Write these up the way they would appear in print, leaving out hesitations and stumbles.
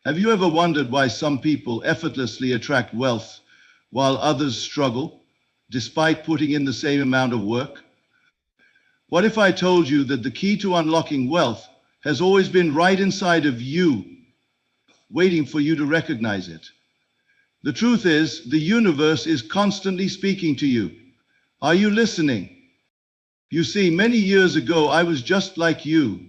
Have you ever wondered why some people effortlessly attract wealth while others struggle, despite putting in the same amount of work? What if I told you that the key to unlocking wealth has always been right inside of you, waiting for you to recognize it? The truth is, the universe is constantly speaking to you. Are you listening? You see, many years ago, I was just like you,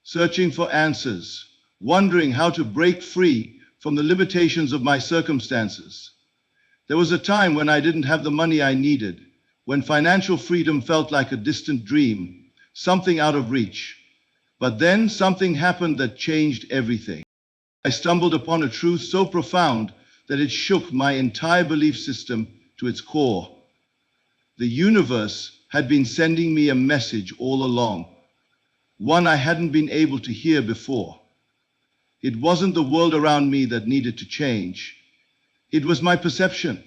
searching for answers, wondering how to break free from the limitations of my circumstances. There was a time when I didn't have the money I needed, when financial freedom felt like a distant dream, something out of reach. But then something happened that changed everything. I stumbled upon a truth so profound that it shook my entire belief system to its core. The universe had been sending me a message all along, one I hadn't been able to hear before. It wasn't the world around me that needed to change. It was my perception.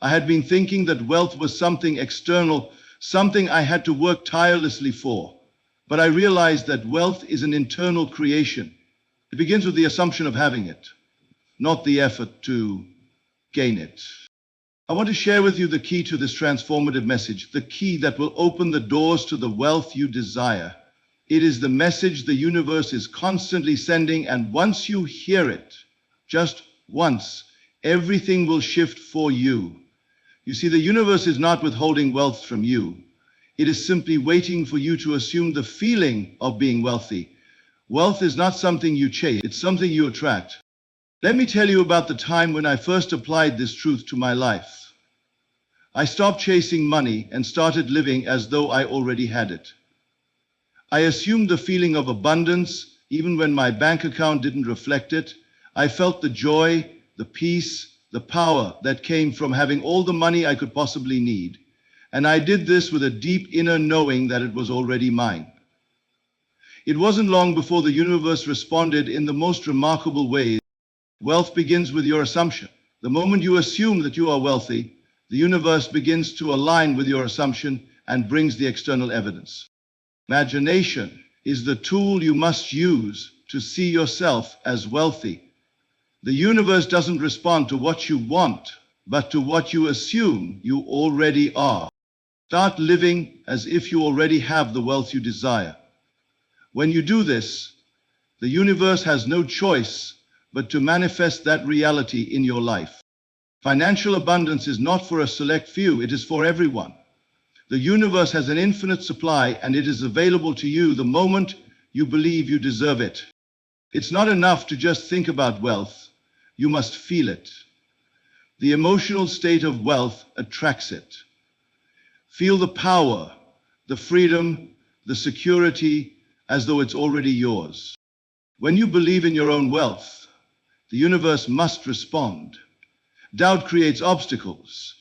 I had been thinking that wealth was something external, something I had to work tirelessly for. But I realized that wealth is an internal creation. It begins with the assumption of having it, not the effort to gain it. I want to share with you the key to this transformative message, the key that will open the doors to the wealth you desire. It is the message the universe is constantly sending, and once you hear it, just once, everything will shift for you. You see, the universe is not withholding wealth from you. It is simply waiting for you to assume the feeling of being wealthy. Wealth is not something you chase, it's something you attract. Let me tell you about the time when I first applied this truth to my life. I stopped chasing money and started living as though I already had it. I assumed the feeling of abundance, even when my bank account didn't reflect it. I felt the joy, the peace, the power that came from having all the money I could possibly need. And I did this with a deep inner knowing that it was already mine. It wasn't long before the universe responded in the most remarkable ways. Wealth begins with your assumption. The moment you assume that you are wealthy, the universe begins to align with your assumption and brings the external evidence. Imagination is the tool you must use to see yourself as wealthy. The universe doesn't respond to what you want, but to what you assume you already are. Start living as if you already have the wealth you desire. When you do this, the universe has no choice but to manifest that reality in your life. Financial abundance is not for a select few, it is for everyone. The universe has an infinite supply, and it is available to you the moment you believe you deserve it. It's not enough to just think about wealth. You must feel it. The emotional state of wealth attracts it. Feel the power, the freedom, the security, as though it's already yours. When you believe in your own wealth, the universe must respond. Doubt creates obstacles,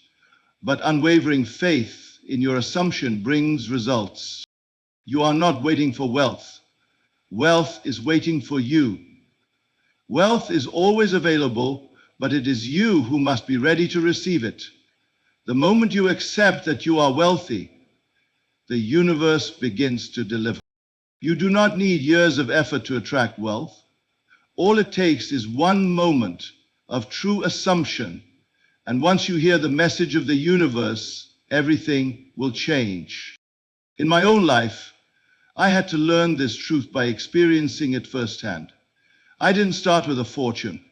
but unwavering faith in your assumption brings results. You are not waiting for wealth. Wealth is waiting for you. Wealth is always available, but it is you who must be ready to receive it. The moment you accept that you are wealthy, the universe begins to deliver. You do not need years of effort to attract wealth. All it takes is one moment of true assumption, and once you hear the message of the universe, everything will change. In my own life, I had to learn this truth by experiencing it firsthand. I didn't start with a fortune.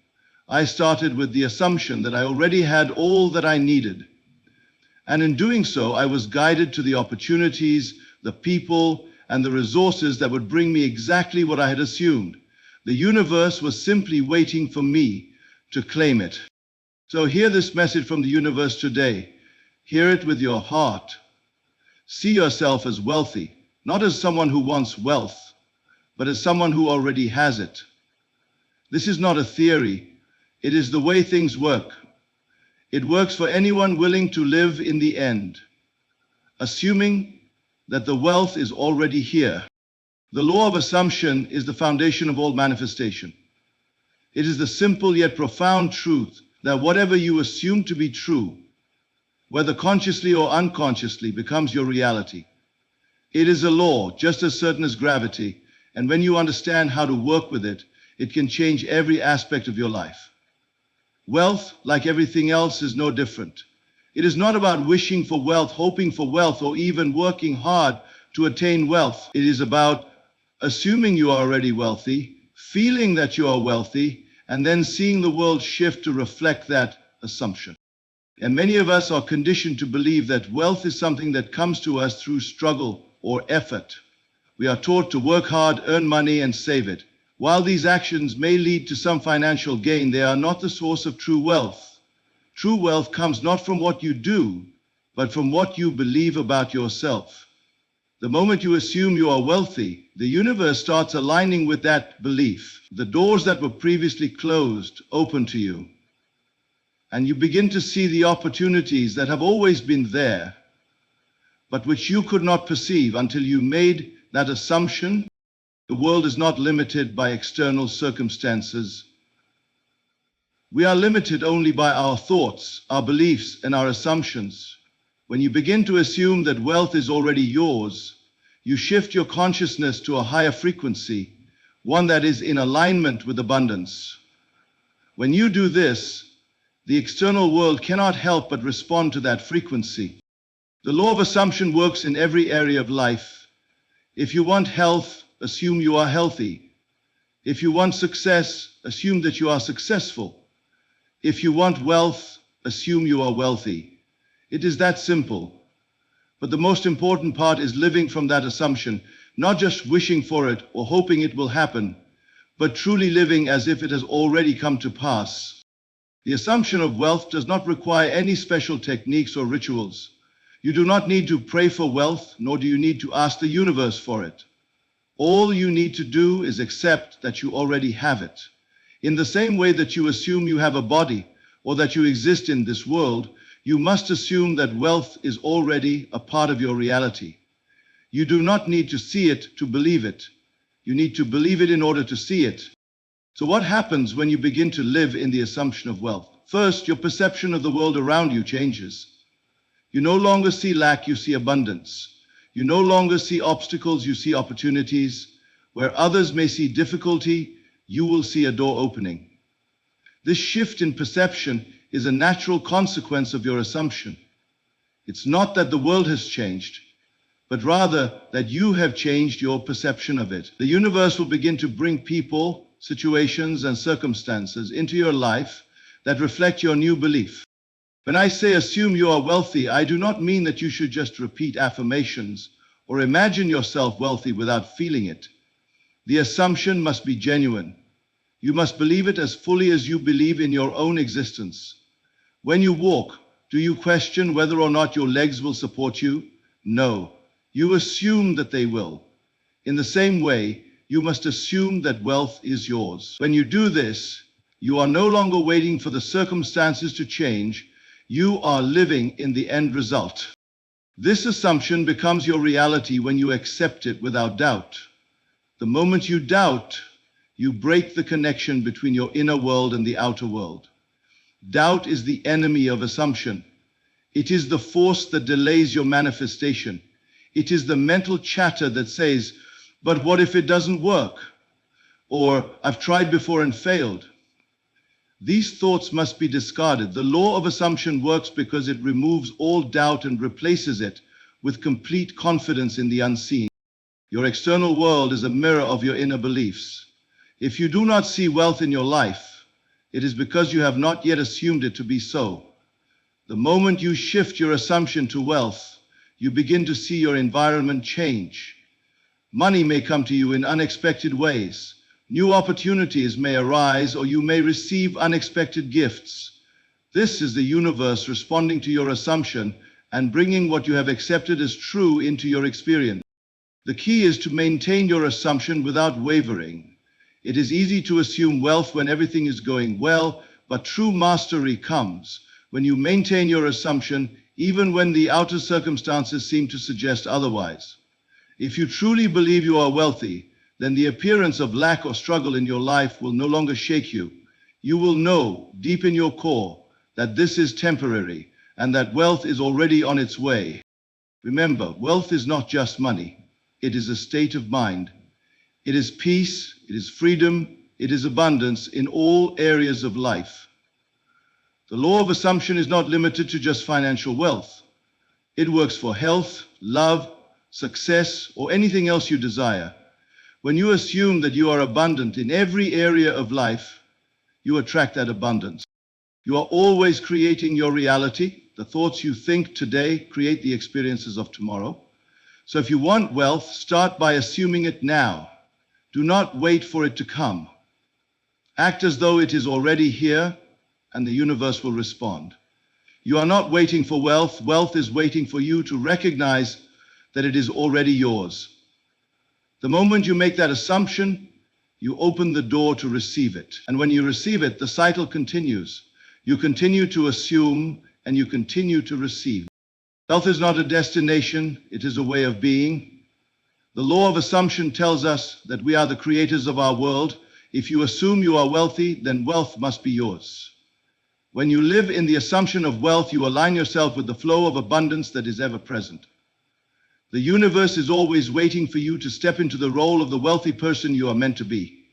I started with the assumption that I already had all that I needed. And in doing so, I was guided to the opportunities, the people, and the resources that would bring me exactly what I had assumed. The universe was simply waiting for me to claim it. So hear this message from the universe today. Hear it with your heart. See yourself as wealthy, not as someone who wants wealth, but as someone who already has it. This is not a theory. It is the way things work. It works for anyone willing to live in the end, assuming that the wealth is already here. The law of assumption is the foundation of all manifestation. It is the simple yet profound truth that whatever you assume to be true, whether consciously or unconsciously, becomes your reality. It is a law just as certain as gravity, and when you understand how to work with it, it can change every aspect of your life. Wealth, like everything else, is no different. It is not about wishing for wealth, hoping for wealth, or even working hard to attain wealth. It is about assuming you are already wealthy, feeling that you are wealthy, and then seeing the world shift to reflect that assumption. And many of us are conditioned to believe that wealth is something that comes to us through struggle or effort. We are taught to work hard, earn money, and save it. While these actions may lead to some financial gain, they are not the source of true wealth. True wealth comes not from what you do, but from what you believe about yourself. The moment you assume you are wealthy, the universe starts aligning with that belief. The doors that were previously closed open to you, and you begin to see the opportunities that have always been there, but which you could not perceive until you made that assumption. The world is not limited by external circumstances. We are limited only by our thoughts, our beliefs, and our assumptions. When you begin to assume that wealth is already yours, you shift your consciousness to a higher frequency, one that is in alignment with abundance. When you do this, the external world cannot help but respond to that frequency. The law of assumption works in every area of life. If you want health, assume you are healthy. If you want success, assume that you are successful. If you want wealth, assume you are wealthy. It is that simple. But the most important part is living from that assumption, not just wishing for it or hoping it will happen, but truly living as if it has already come to pass. The assumption of wealth does not require any special techniques or rituals. You do not need to pray for wealth, nor do you need to ask the universe for it. All you need to do is accept that you already have it. In the same way that you assume you have a body or that you exist in this world, you must assume that wealth is already a part of your reality. You do not need to see it to believe it. You need to believe it in order to see it. So what happens when you begin to live in the assumption of wealth? First, your perception of the world around you changes. You no longer see lack, you see abundance. You no longer see obstacles, you see opportunities. Where others may see difficulty, you will see a door opening. This shift in perception is a natural consequence of your assumption. It's not that the world has changed, but rather that you have changed your perception of it. The universe will begin to bring people, situations, and circumstances into your life that reflect your new belief. When I say assume you are wealthy, I do not mean that you should just repeat affirmations or imagine yourself wealthy without feeling it. The assumption must be genuine. You must believe it as fully as you believe in your own existence. When you walk, do you question whether or not your legs will support you? No. You assume that they will. In the same way, you must assume that wealth is yours. When you do this, you are no longer waiting for the circumstances to change. You are living in the end result. This assumption becomes your reality when you accept it without doubt. The moment you doubt, you break the connection between your inner world and the outer world. Doubt is the enemy of assumption. It is the force that delays your manifestation. It is the mental chatter that says, but what if it doesn't work? Or, I've tried before and failed. These thoughts must be discarded. The law of assumption works because it removes all doubt and replaces it with complete confidence in the unseen. Your external world is a mirror of your inner beliefs. If you do not see wealth in your life, it is because you have not yet assumed it to be so. The moment you shift your assumption to wealth, you begin to see your environment change. Money may come to you in unexpected ways. New opportunities may arise, or you may receive unexpected gifts. This is the universe responding to your assumption and bringing what you have accepted as true into your experience. The key is to maintain your assumption without wavering. It is easy to assume wealth when everything is going well, but true mastery comes when you maintain your assumption even when the outer circumstances seem to suggest otherwise. If you truly believe you are wealthy, then the appearance of lack or struggle in your life will no longer shake you. You will know deep in your core that this is temporary and that wealth is already on its way. Remember, wealth is not just money. It is a state of mind. It is peace, it is freedom, it is abundance in all areas of life. The law of assumption is not limited to just financial wealth. It works for health, love, success, or anything else you desire. When you assume that you are abundant in every area of life, you attract that abundance. You are always creating your reality. The thoughts you think today create the experiences of tomorrow. So if you want wealth, start by assuming it now. Do not wait for it to come. Act as though it is already here, and the universe will respond. You are not waiting for wealth. Wealth is waiting for you to recognize that it is already yours. The moment you make that assumption, you open the door to receive it. And when you receive it, the cycle continues. You continue to assume, and you continue to receive. Wealth is not a destination, it is a way of being. The law of assumption tells us that we are the creators of our world. If you assume you are wealthy, then wealth must be yours. When you live in the assumption of wealth, you align yourself with the flow of abundance that is ever present. The universe is always waiting for you to step into the role of the wealthy person you are meant to be.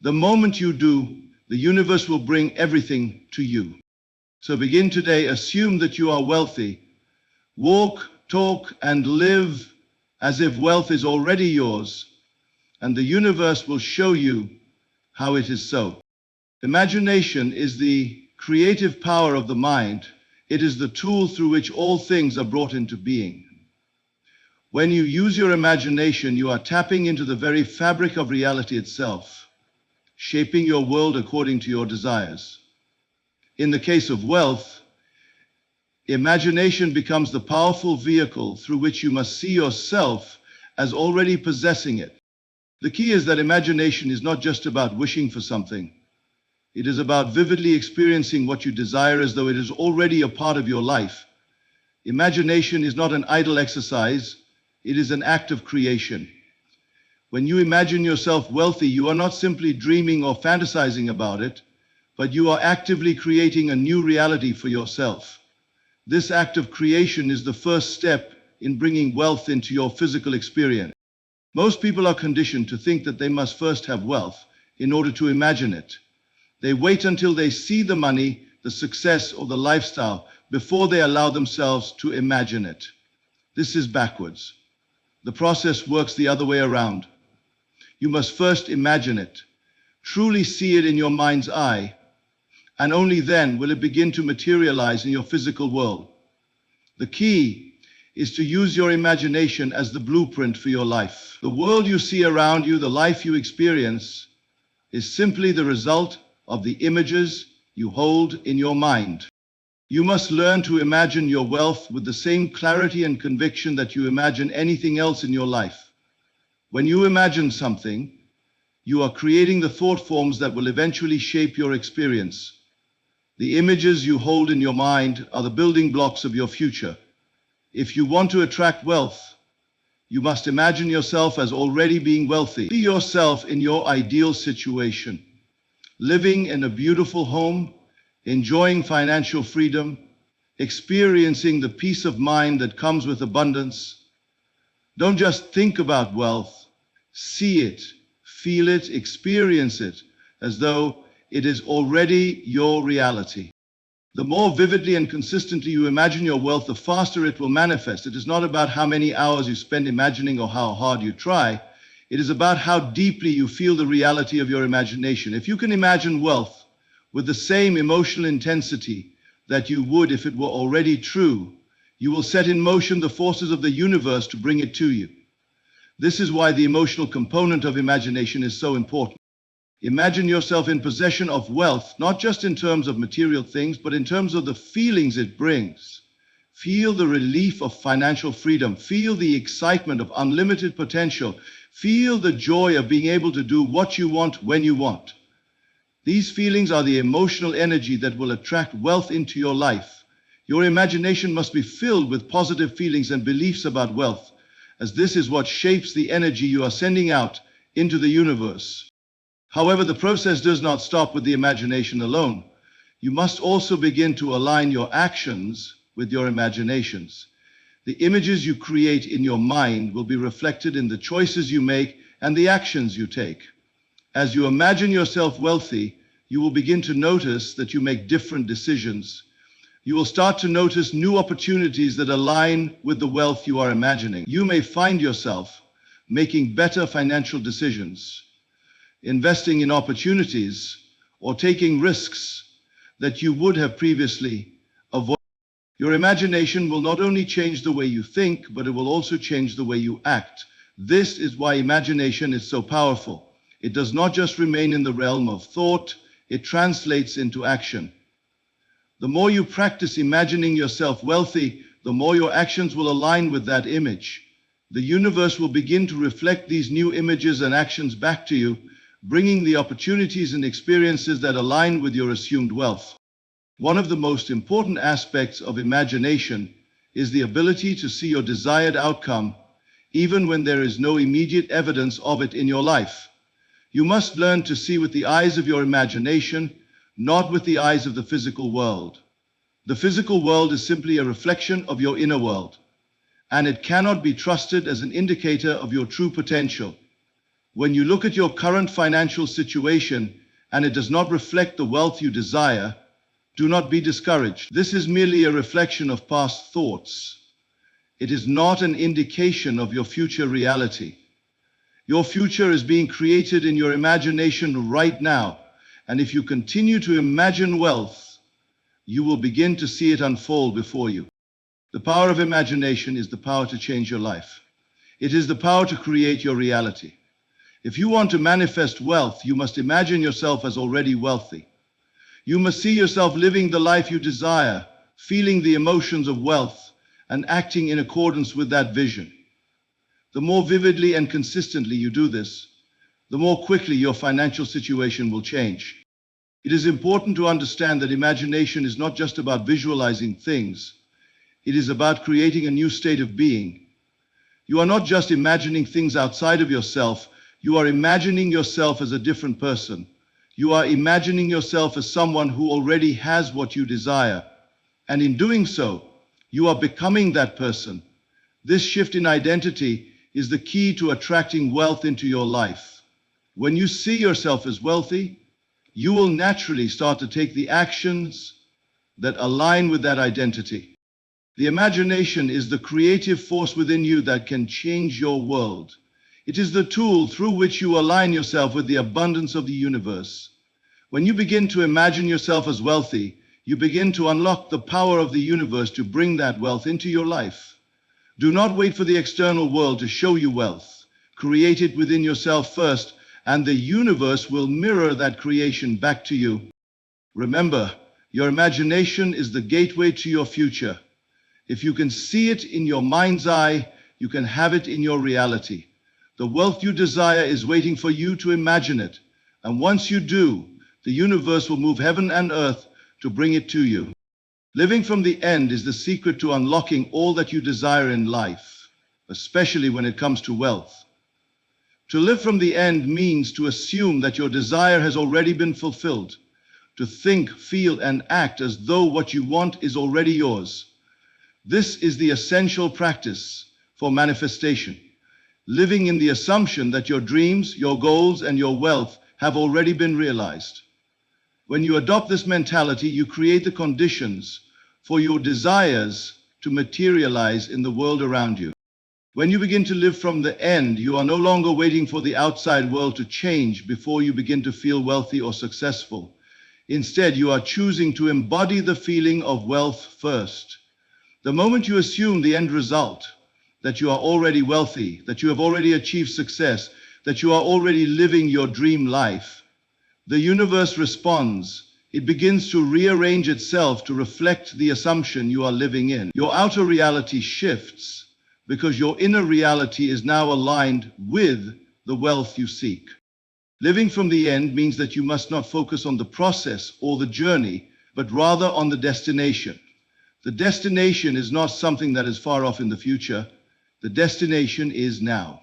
The moment you do, the universe will bring everything to you. So begin today, assume that you are wealthy. Walk, talk, and live as if wealth is already yours, and the universe will show you how it is so. Imagination is the creative power of the mind. It is the tool through which all things are brought into being. When you use your imagination, you are tapping into the very fabric of reality itself, shaping your world according to your desires. In the case of wealth, imagination becomes the powerful vehicle through which you must see yourself as already possessing it. The key is that imagination is not just about wishing for something. It is about vividly experiencing what you desire as though it is already a part of your life. Imagination is not an idle exercise. It is an act of creation. When you imagine yourself wealthy, you are not simply dreaming or fantasizing about it, but you are actively creating a new reality for yourself. This act of creation is the first step in bringing wealth into your physical experience. Most people are conditioned to think that they must first have wealth in order to imagine it. They wait until they see the money, the success, or the lifestyle before they allow themselves to imagine it. This is backwards. The process works the other way around. You must first imagine it, truly see it in your mind's eye, and only then will it begin to materialize in your physical world. The key is to use your imagination as the blueprint for your life. The world you see around you, the life you experience, is simply the result of the images you hold in your mind. You must learn to imagine your wealth with the same clarity and conviction that you imagine anything else in your life. When you imagine something, you are creating the thought forms that will eventually shape your experience. The images you hold in your mind are the building blocks of your future. If you want to attract wealth, you must imagine yourself as already being wealthy. See yourself in your ideal situation, living in a beautiful home, enjoying financial freedom, experiencing the peace of mind that comes with abundance. Don't just think about wealth, see it, feel it, experience it, as though it is already your reality. The more vividly and consistently you imagine your wealth, the faster it will manifest. It is not about how many hours you spend imagining or how hard you try. It is about how deeply you feel the reality of your imagination. If you can imagine wealth with the same emotional intensity that you would if it were already true, you will set in motion the forces of the universe to bring it to you. This is why the emotional component of imagination is so important. Imagine yourself in possession of wealth, not just in terms of material things, but in terms of the feelings it brings. Feel the relief of financial freedom. Feel the excitement of unlimited potential. Feel the joy of being able to do what you want when you want. These feelings are the emotional energy that will attract wealth into your life. Your imagination must be filled with positive feelings and beliefs about wealth, as this is what shapes the energy you are sending out into the universe. However, the process does not stop with the imagination alone. You must also begin to align your actions with your imaginations. The images you create in your mind will be reflected in the choices you make and the actions you take. As you imagine yourself wealthy, you will begin to notice that you make different decisions. You will start to notice new opportunities that align with the wealth you are imagining. You may find yourself making better financial decisions, investing in opportunities, or taking risks that you would have previously avoided. Your imagination will not only change the way you think, but it will also change the way you act. This is why imagination is so powerful. It does not just remain in the realm of thought, it translates into action. The more you practice imagining yourself wealthy, the more your actions will align with that image. The universe will begin to reflect these new images and actions back to you, bringing the opportunities and experiences that align with your assumed wealth. One of the most important aspects of imagination is the ability to see your desired outcome, even when there is no immediate evidence of it in your life. You must learn to see with the eyes of your imagination, not with the eyes of the physical world. The physical world is simply a reflection of your inner world, and it cannot be trusted as an indicator of your true potential. When you look at your current financial situation and it does not reflect the wealth you desire, do not be discouraged. This is merely a reflection of past thoughts. It is not an indication of your future reality. Your future is being created in your imagination right now, and if you continue to imagine wealth, you will begin to see it unfold before you. The power of imagination is the power to change your life. It is the power to create your reality. If you want to manifest wealth, you must imagine yourself as already wealthy. You must see yourself living the life you desire, feeling the emotions of wealth, and acting in accordance with that vision. The more vividly and consistently you do this, the more quickly your financial situation will change. It is important to understand that imagination is not just about visualizing things. It is about creating a new state of being. You are not just imagining things outside of yourself. You are imagining yourself as a different person. You are imagining yourself as someone who already has what you desire. And in doing so, you are becoming that person. This shift in identity is the key to attracting wealth into your life. When you see yourself as wealthy, you will naturally start to take the actions that align with that identity. The imagination is the creative force within you that can change your world. It is the tool through which you align yourself with the abundance of the universe. When you begin to imagine yourself as wealthy, you begin to unlock the power of the universe to bring that wealth into your life. Do not wait for the external world to show you wealth. Create it within yourself first, and the universe will mirror that creation back to you. Remember, your imagination is the gateway to your future. If you can see it in your mind's eye, you can have it in your reality. The wealth you desire is waiting for you to imagine it. And once you do, the universe will move heaven and earth to bring it to you. Living from the end is the secret to unlocking all that you desire in life, especially when it comes to wealth. To live from the end means to assume that your desire has already been fulfilled, to think, feel, and act as though what you want is already yours. This is the essential practice for manifestation. Living in the assumption that your dreams, your goals, and your wealth have already been realized. When you adopt this mentality, you create the conditions for your desires to materialize in the world around you. When you begin to live from the end, you are no longer waiting for the outside world to change before you begin to feel wealthy or successful. Instead, you are choosing to embody the feeling of wealth first. The moment you assume the end result, that you are already wealthy, that you have already achieved success, that you are already living your dream life, the universe responds. It begins to rearrange itself to reflect the assumption you are living in. Your outer reality shifts because your inner reality is now aligned with the wealth you seek. Living from the end means that you must not focus on the process or the journey, but rather on the destination. The destination is not something that is far off in the future. The destination is now.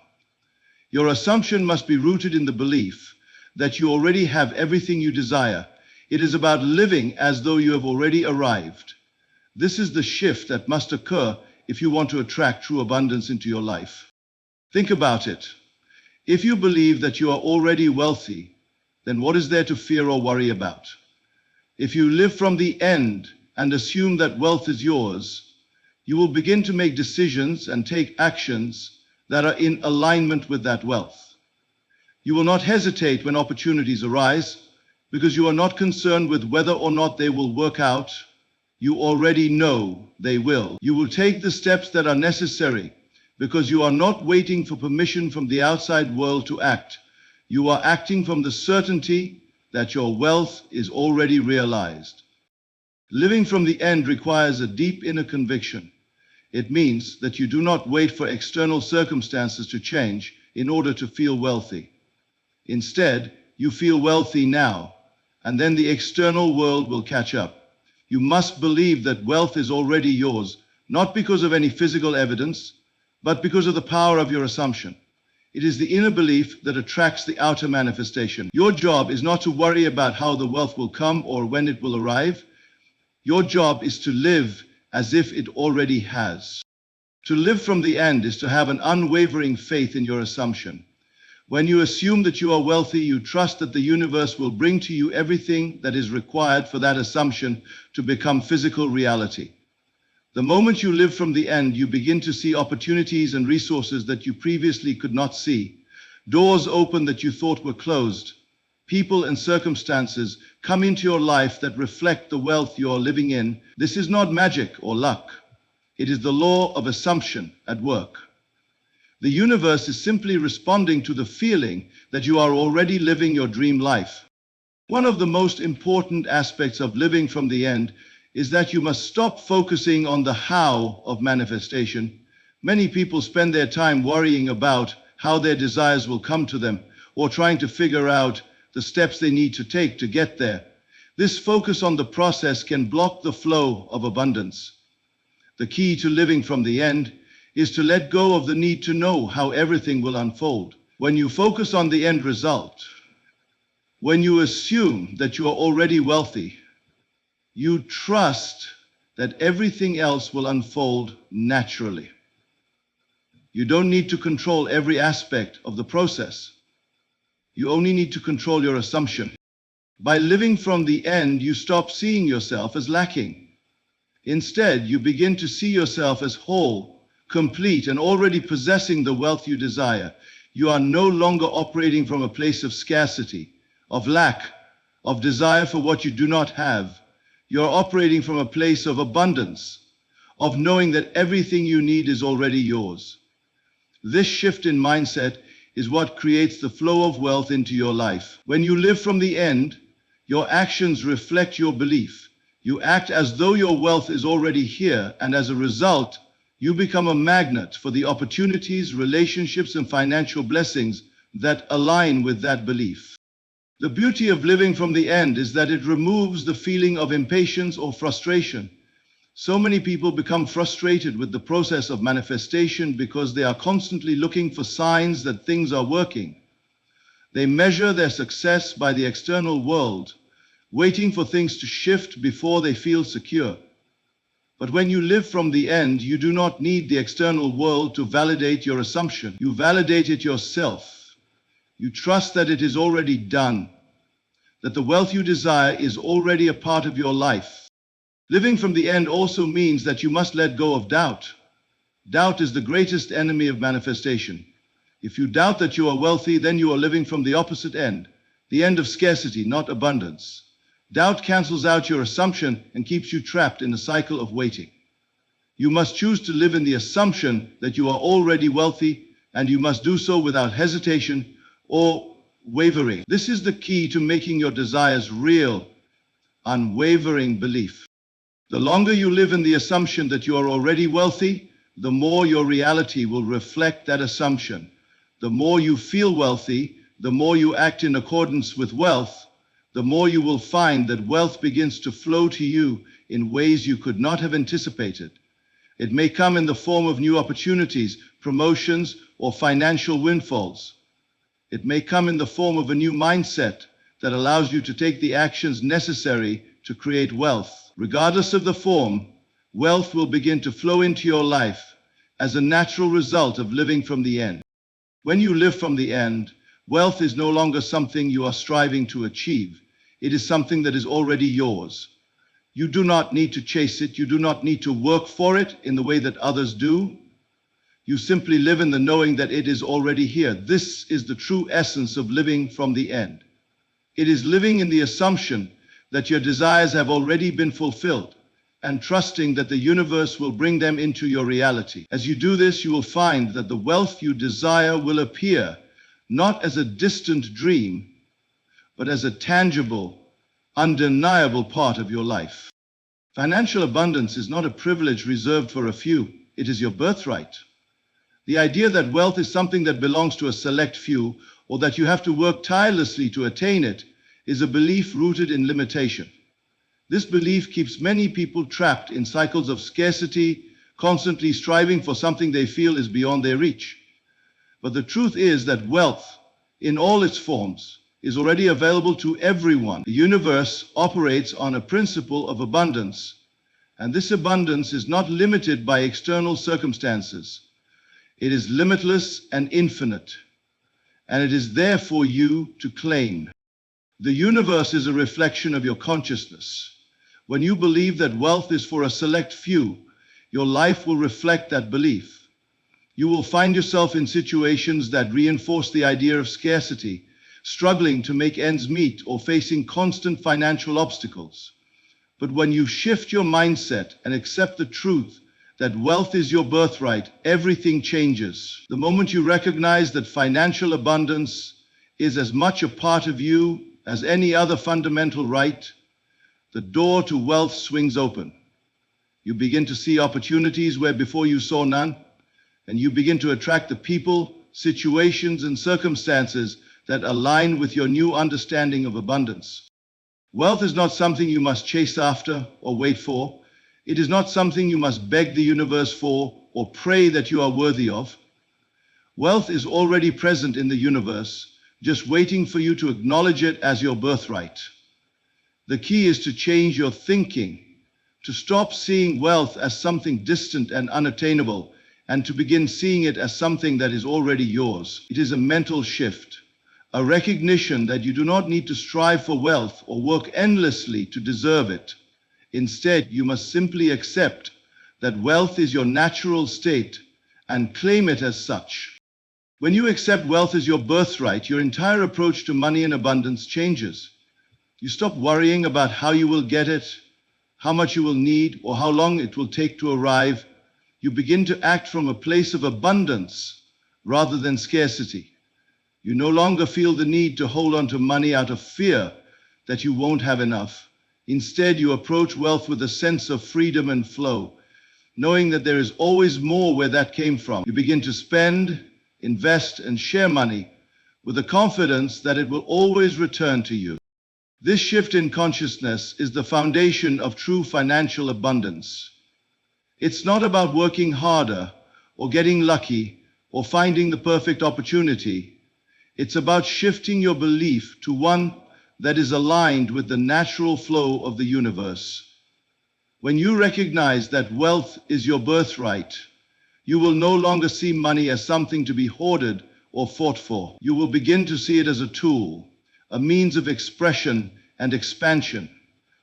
Your assumption must be rooted in the belief that you already have everything you desire. It is about living as though you have already arrived. This is the shift that must occur if you want to attract true abundance into your life. Think about it. If you believe that you are already wealthy, then what is there to fear or worry about? If you live from the end and assume that wealth is yours, you will begin to make decisions and take actions that are in alignment with that wealth. You will not hesitate when opportunities arise because you are not concerned with whether or not they will work out. You already know they will. You will take the steps that are necessary because you are not waiting for permission from the outside world to act. You are acting from the certainty that your wealth is already realized. Living from the end requires a deep inner conviction. It means that you do not wait for external circumstances to change in order to feel wealthy. Instead, you feel wealthy now, and then the external world will catch up. You must believe that wealth is already yours, not because of any physical evidence, but because of the power of your assumption. It is the inner belief that attracts the outer manifestation. Your job is not to worry about how the wealth will come or when it will arrive. Your job is to live as if it already has. To live from the end is to have an unwavering faith in your assumption. When you assume that you are wealthy, you trust that the universe will bring to you everything that is required for that assumption to become physical reality. The moment you live from the end, you begin to see opportunities and resources that you previously could not see. Doors open that you thought were closed. People and circumstances come into your life that reflect the wealth you are living in. This is not magic or luck. It is the law of assumption at work. The universe is simply responding to the feeling that you are already living your dream life. One of the most important aspects of living from the end is that you must stop focusing on the how of manifestation. Many people spend their time worrying about how their desires will come to them or trying to figure out the steps they need to take to get there. This focus on the process can block the flow of abundance. The key to living from the end is to let go of the need to know how everything will unfold. When you focus on the end result, when you assume that you are already wealthy, you trust that everything else will unfold naturally. You don't need to control every aspect of the process. You only need to control your assumption. By living from the end, you stop seeing yourself as lacking. Instead, you begin to see yourself as whole, complete, and already possessing the wealth you desire. You are no longer operating from a place of scarcity, of lack, of desire for what you do not have. You are operating from a place of abundance, of knowing that everything you need is already yours. This shift in mindset is what creates the flow of wealth into your life. When you live from the end, your actions reflect your belief. You act as though your wealth is already here, and as a result, you become a magnet for the opportunities, relationships, and financial blessings that align with that belief. The beauty of living from the end is that it removes the feeling of impatience or frustration. So many people become frustrated with the process of manifestation because they are constantly looking for signs that things are working. They measure their success by the external world, waiting for things to shift before they feel secure. But when you live from the end, you do not need the external world to validate your assumption. You validate it yourself. You trust that it is already done, that the wealth you desire is already a part of your life. Living from the end also means that you must let go of doubt. Doubt is the greatest enemy of manifestation. If you doubt that you are wealthy, then you are living from the opposite end, the end of scarcity, not abundance. Doubt cancels out your assumption and keeps you trapped in a cycle of waiting. You must choose to live in the assumption that you are already wealthy, and you must do so without hesitation or wavering. This is the key to making your desires real, unwavering belief. The longer you live in the assumption that you are already wealthy, the more your reality will reflect that assumption. The more you feel wealthy, the more you act in accordance with wealth, the more you will find that wealth begins to flow to you in ways you could not have anticipated. It may come in the form of new opportunities, promotions, or financial windfalls. It may come in the form of a new mindset that allows you to take the actions necessary to create wealth. Regardless of the form, wealth will begin to flow into your life as a natural result of living from the end. When you live from the end, Wealth is no longer something you are striving to achieve. It is something that is already yours. You do not need to chase it. You do not need to work for it in the way that others do. You simply live in the knowing that it is already here. This is the true essence of living from the end. It is living in the assumption that your desires have already been fulfilled and trusting that the universe will bring them into your reality. As you do this, you will find that the wealth you desire will appear not as a distant dream, but as a tangible, undeniable part of your life. Financial abundance is not a privilege reserved for a few. It is your birthright. The idea that wealth is something that belongs to a select few or that you have to work tirelessly to attain it is a belief rooted in limitation. This belief keeps many people trapped in cycles of scarcity, constantly striving for something they feel is beyond their reach. But the truth is that wealth, in all its forms, is already available to everyone. The universe operates on a principle of abundance, and this abundance is not limited by external circumstances. It is limitless and infinite, and it is there for you to claim. The universe is a reflection of your consciousness. When you believe that wealth is for a select few, your life will reflect that belief. You will find yourself in situations that reinforce the idea of scarcity, struggling to make ends meet or facing constant financial obstacles. But when you shift your mindset and accept the truth that wealth is your birthright, everything changes. The moment you recognize that financial abundance is as much a part of you as any other fundamental right, the door to wealth swings open. You begin to see opportunities where before you saw none, and you begin to attract the people, situations, and circumstances that align with your new understanding of abundance. Wealth is not something you must chase after or wait for. It is not something you must beg the universe for or pray that you are worthy of. Wealth is already present in the universe, just waiting for you to acknowledge it as your birthright. The key is to change your thinking, to stop seeing wealth as something distant and unattainable, and to begin seeing it as something that is already yours. It is a mental shift, a recognition that you do not need to strive for wealth or work endlessly to deserve it. Instead, you must simply accept that wealth is your natural state and claim it as such. When you accept wealth as your birthright, your entire approach to money and abundance changes. You stop worrying about how you will get it, how much you will need, or how long it will take to arrive. You begin to act from a place of abundance rather than scarcity. You no longer feel the need to hold on to money out of fear that you won't have enough. Instead, you approach wealth with a sense of freedom and flow, knowing that there is always more where that came from. You begin to spend, invest, and share money with the confidence that it will always return to you. This shift in consciousness is the foundation of true financial abundance. It's not about working harder or getting lucky or finding the perfect opportunity. It's about shifting your belief to one that is aligned with the natural flow of the universe. When you recognize that wealth is your birthright, you will no longer see money as something to be hoarded or fought for. You will begin to see it as a tool, a means of expression and expansion,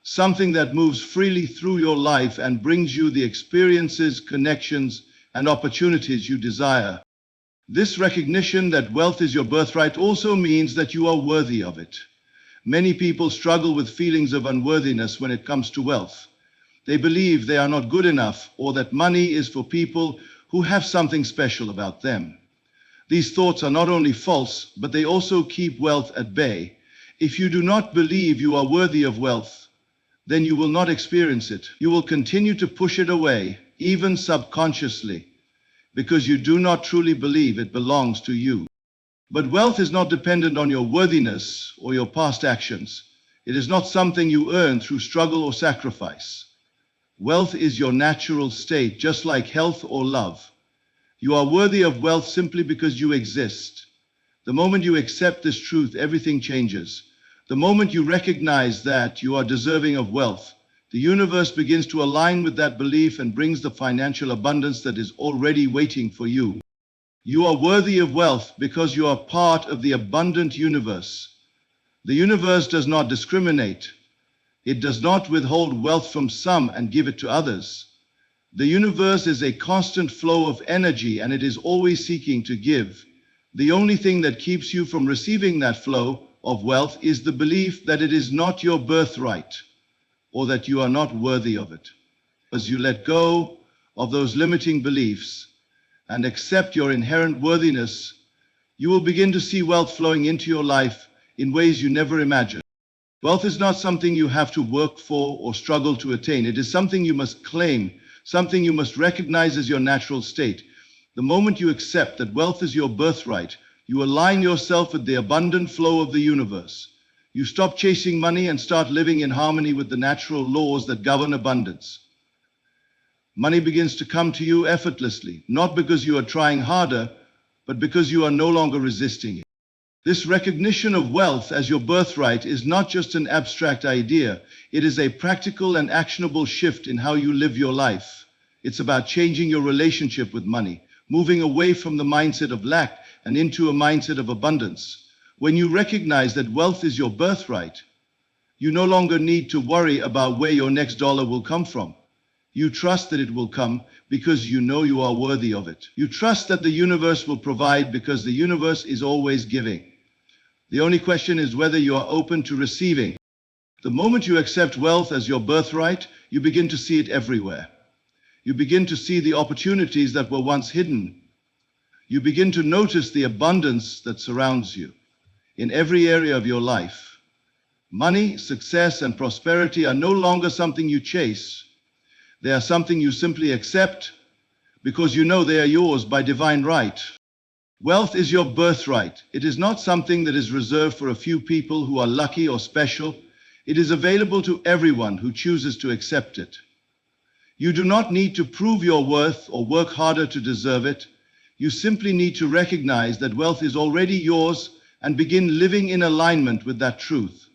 something that moves freely through your life and brings you the experiences, connections, and opportunities you desire. This recognition that wealth is your birthright also means that you are worthy of it. Many people struggle with feelings of unworthiness when it comes to wealth. They believe they are not good enough or that money is for people who have something special about them. These thoughts are not only false, but they also keep wealth at bay. If you do not believe you are worthy of wealth, then you will not experience it. You will continue to push it away, even subconsciously, because you do not truly believe it belongs to you. But wealth is not dependent on your worthiness or your past actions. It is not something you earn through struggle or sacrifice. Wealth is your natural state, just like health or love. You are worthy of wealth simply because you exist. The moment you accept this truth, everything changes. The moment you recognize that you are deserving of wealth, the universe begins to align with that belief and brings the financial abundance that is already waiting for you. You are worthy of wealth because you are part of the abundant universe. The universe does not discriminate. It does not withhold wealth from some and give it to others. The universe is a constant flow of energy and it is always seeking to give. The only thing that keeps you from receiving that flow of wealth is the belief that it is not your birthright or that you are not worthy of it. As you let go of those limiting beliefs and accept your inherent worthiness, you will begin to see wealth flowing into your life in ways you never imagined. Wealth is not something you have to work for or struggle to attain. It is something you must claim, something you must recognize as your natural state. The moment you accept that wealth is your birthright, you align yourself with the abundant flow of the universe. You stop chasing money and start living in harmony with the natural laws that govern abundance. Money begins to come to you effortlessly, not because you are trying harder, but because you are no longer resisting it. This recognition of wealth as your birthright is not just an abstract idea, it is a practical and actionable shift in how you live your life. It's about changing your relationship with money, moving away from the mindset of lack and into a mindset of abundance. When you recognize that wealth is your birthright, you no longer need to worry about where your next dollar will come from. You trust that it will come because you know you are worthy of it. You trust that the universe will provide because the universe is always giving. The only question is whether you are open to receiving. The moment you accept wealth as your birthright, you begin to see it everywhere. You begin to see the opportunities that were once hidden. You begin to notice the abundance that surrounds you in every area of your life. Money, success, and prosperity are no longer something you chase. They are something you simply accept because you know they are yours by divine right. Wealth is your birthright. It is not something that is reserved for a few people who are lucky or special. It is available to everyone who chooses to accept it. You do not need to prove your worth or work harder to deserve it. You simply need to recognize that wealth is already yours and begin living in alignment with that truth.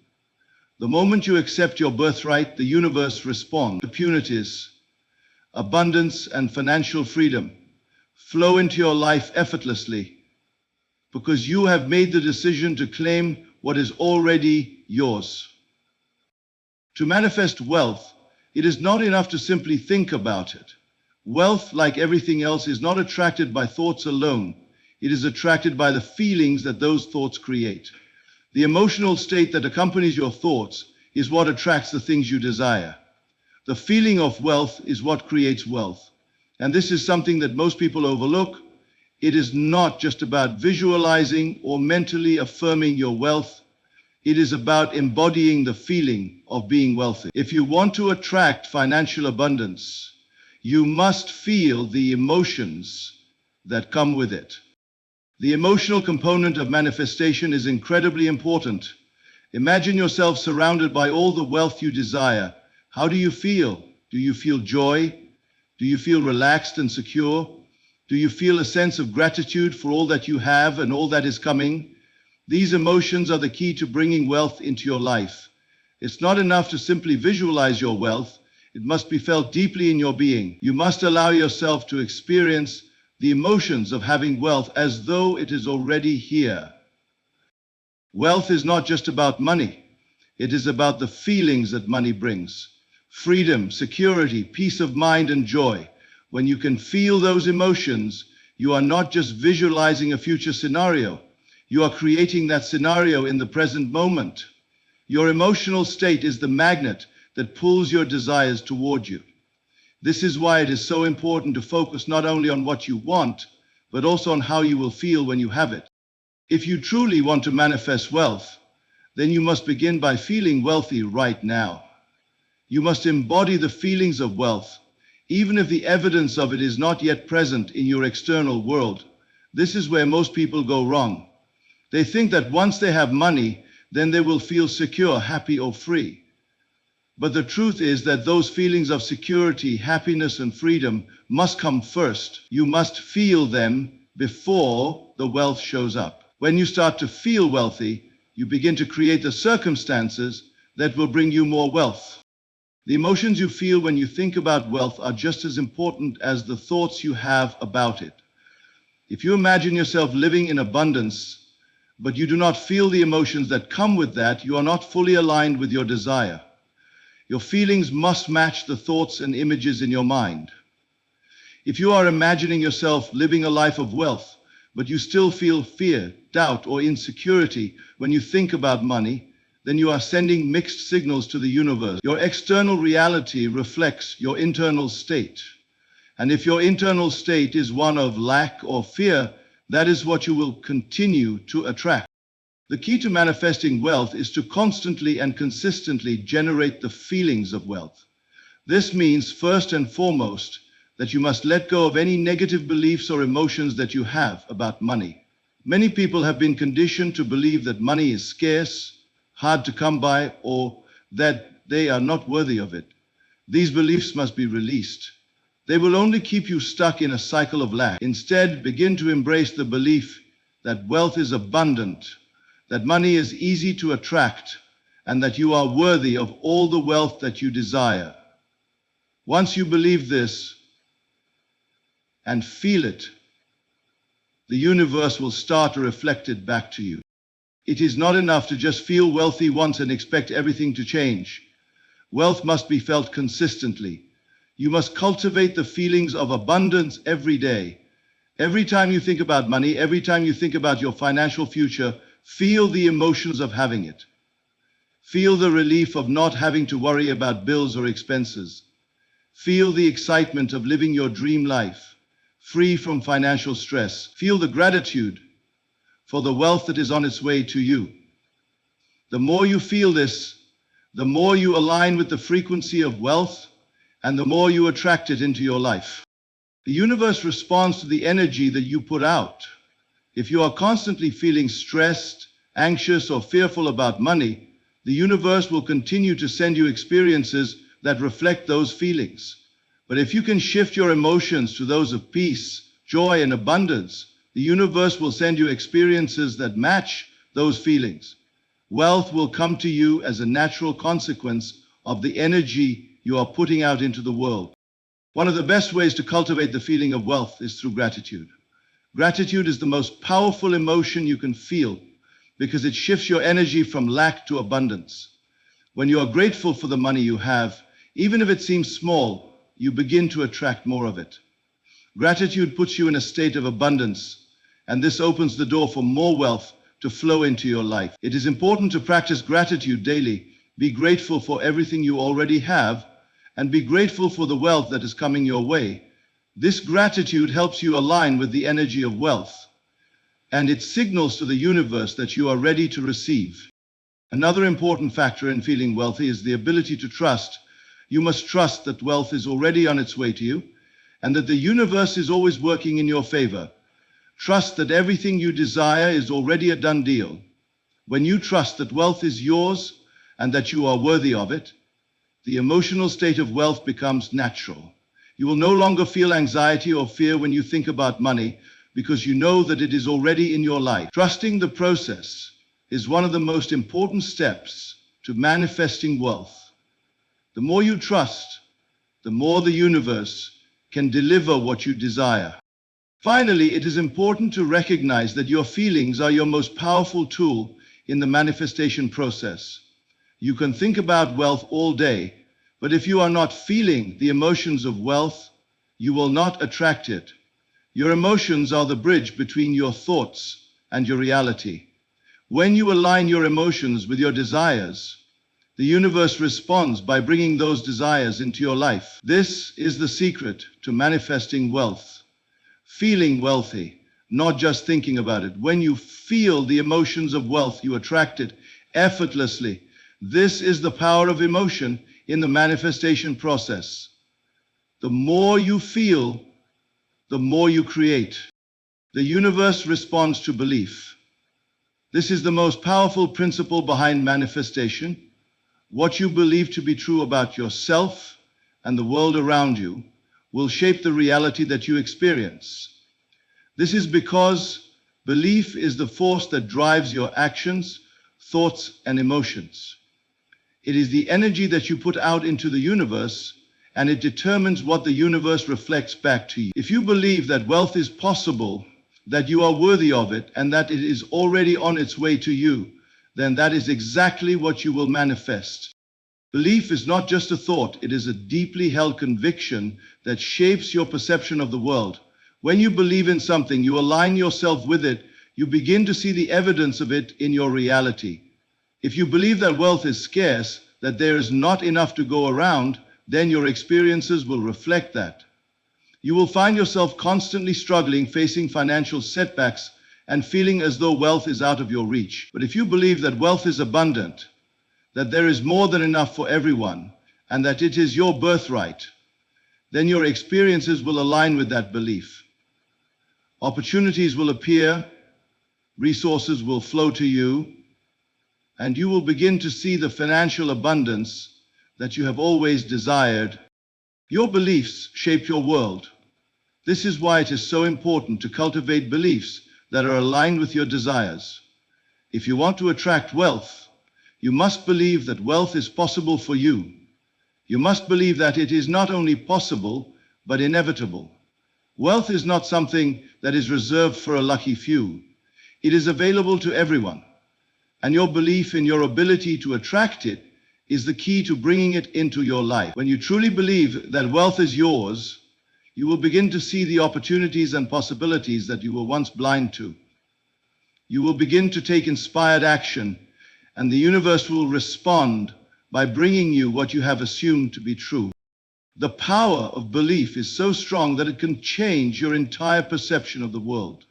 The moment you accept your birthright, the universe responds. Opportunities, abundance, and financial freedom flow into your life effortlessly because you have made the decision to claim what is already yours. To manifest wealth, it is not enough to simply think about it. Wealth, like everything else, is not attracted by thoughts alone. It is attracted by the feelings that those thoughts create. The emotional state that accompanies your thoughts is what attracts the things you desire. The feeling of wealth is what creates wealth. And this is something that most people overlook. It is not just about visualizing or mentally affirming your wealth. It is about embodying the feeling of being wealthy. If you want to attract financial abundance, you must feel the emotions that come with it. The emotional component of manifestation is incredibly important. Imagine yourself surrounded by all the wealth you desire. How do you feel? Do you feel joy? Do you feel relaxed and secure? Do you feel a sense of gratitude for all that you have and all that is coming? These emotions are the key to bringing wealth into your life. It's not enough to simply visualize your wealth. It must be felt deeply in your being. You must allow yourself to experience the emotions of having wealth as though it is already here. Wealth is not just about money. It is about the feelings that money brings. Freedom, security, peace of mind, and joy. When you can feel those emotions, you are not just visualizing a future scenario. You are creating that scenario in the present moment. Your emotional state is the magnet that pulls your desires toward you. This is why it is so important to focus not only on what you want, but also on how you will feel when you have it. If you truly want to manifest wealth, then you must begin by feeling wealthy right now. You must embody the feelings of wealth, even if the evidence of it is not yet present in your external world. This is where most people go wrong. They think that once they have money, then they will feel secure, happy, or free. But the truth is that those feelings of security, happiness, and freedom must come first. You must feel them before the wealth shows up. When you start to feel wealthy, you begin to create the circumstances that will bring you more wealth. The emotions you feel when you think about wealth are just as important as the thoughts you have about it. If you imagine yourself living in abundance, but you do not feel the emotions that come with that, you are not fully aligned with your desire. Your feelings must match the thoughts and images in your mind. If you are imagining yourself living a life of wealth, but you still feel fear, doubt, or insecurity when you think about money, then you are sending mixed signals to the universe. Your external reality reflects your internal state. And if your internal state is one of lack or fear, that is what you will continue to attract. The key to manifesting wealth is to constantly and consistently generate the feelings of wealth. This means, first and foremost, that you must let go of any negative beliefs or emotions that you have about money. Many people have been conditioned to believe that money is scarce, hard to come by, or that they are not worthy of it. These beliefs must be released. They will only keep you stuck in a cycle of lack. Instead, begin to embrace the belief that wealth is abundant, that money is easy to attract, and that you are worthy of all the wealth that you desire. Once you believe this and feel it, the universe will start to reflect it back to you. It is not enough to just feel wealthy once and expect everything to change. Wealth must be felt consistently. You must cultivate the feelings of abundance every day. Every time you think about money, every time you think about your financial future, feel the emotions of having it. Feel the relief of not having to worry about bills or expenses. Feel the excitement of living your dream life, free from financial stress. Feel the gratitude for the wealth that is on its way to you. The more you feel this, the more you align with the frequency of wealth, and the more you attract it into your life. The universe responds to the energy that you put out. If you are constantly feeling stressed, anxious, or fearful about money, the universe will continue to send you experiences that reflect those feelings. But if you can shift your emotions to those of peace, joy, and abundance, the universe will send you experiences that match those feelings. Wealth will come to you as a natural consequence of the energy you are putting out into the world. One of the best ways to cultivate the feeling of wealth is through gratitude. Gratitude is the most powerful emotion you can feel because it shifts your energy from lack to abundance. When you are grateful for the money you have, even if it seems small, you begin to attract more of it. Gratitude puts you in a state of abundance, and this opens the door for more wealth to flow into your life. It is important to practice gratitude daily. Be grateful for everything you already have, and be grateful for the wealth that is coming your way. This gratitude helps you align with the energy of wealth, and it signals to the universe that you are ready to receive. Another important factor in feeling wealthy is the ability to trust. You must trust that wealth is already on its way to you, and that the universe is always working in your favor. Trust that everything you desire is already a done deal. When you trust that wealth is yours and that you are worthy of it, the emotional state of wealth becomes natural. You will no longer feel anxiety or fear when you think about money because you know that it is already in your life. Trusting the process is one of the most important steps to manifesting wealth. The more you trust, the more the universe can deliver what you desire. Finally, it is important to recognize that your feelings are your most powerful tool in the manifestation process. You can think about wealth all day, but if you are not feeling the emotions of wealth, you will not attract it. Your emotions are the bridge between your thoughts and your reality. When you align your emotions with your desires, the universe responds by bringing those desires into your life. This is the secret to manifesting wealth. Feeling wealthy, not just thinking about it. When you feel the emotions of wealth, you attract it effortlessly. This is the power of emotion in the manifestation process. The more you feel, the more you create. The universe responds to belief. This is the most powerful principle behind manifestation. What you believe to be true about yourself and the world around you will shape the reality that you experience. This is because belief is the force that drives your actions, thoughts, and emotions. It is the energy that you put out into the universe, and it determines what the universe reflects back to you. If you believe that wealth is possible, that you are worthy of it, and that it is already on its way to you, then that is exactly what you will manifest. Belief is not just a thought, it is a deeply held conviction that shapes your perception of the world. When you believe in something, you align yourself with it, you begin to see the evidence of it in your reality. If you believe that wealth is scarce, that there is not enough to go around, then your experiences will reflect that. You will find yourself constantly struggling, facing financial setbacks, and feeling as though wealth is out of your reach. But if you believe that wealth is abundant, that there is more than enough for everyone, and that it is your birthright, then your experiences will align with that belief. Opportunities will appear, resources will flow to you, and you will begin to see the financial abundance that you have always desired. Your beliefs shape your world. This is why it is so important to cultivate beliefs that are aligned with your desires. If you want to attract wealth, you must believe that wealth is possible for you. You must believe that it is not only possible, but inevitable. Wealth is not something that is reserved for a lucky few. It is available to everyone. And your belief in your ability to attract it is the key to bringing it into your life. When you truly believe that wealth is yours, you will begin to see the opportunities and possibilities that you were once blind to. You will begin to take inspired action, and the universe will respond by bringing you what you have assumed to be true. The power of belief is so strong that it can change your entire perception of the world.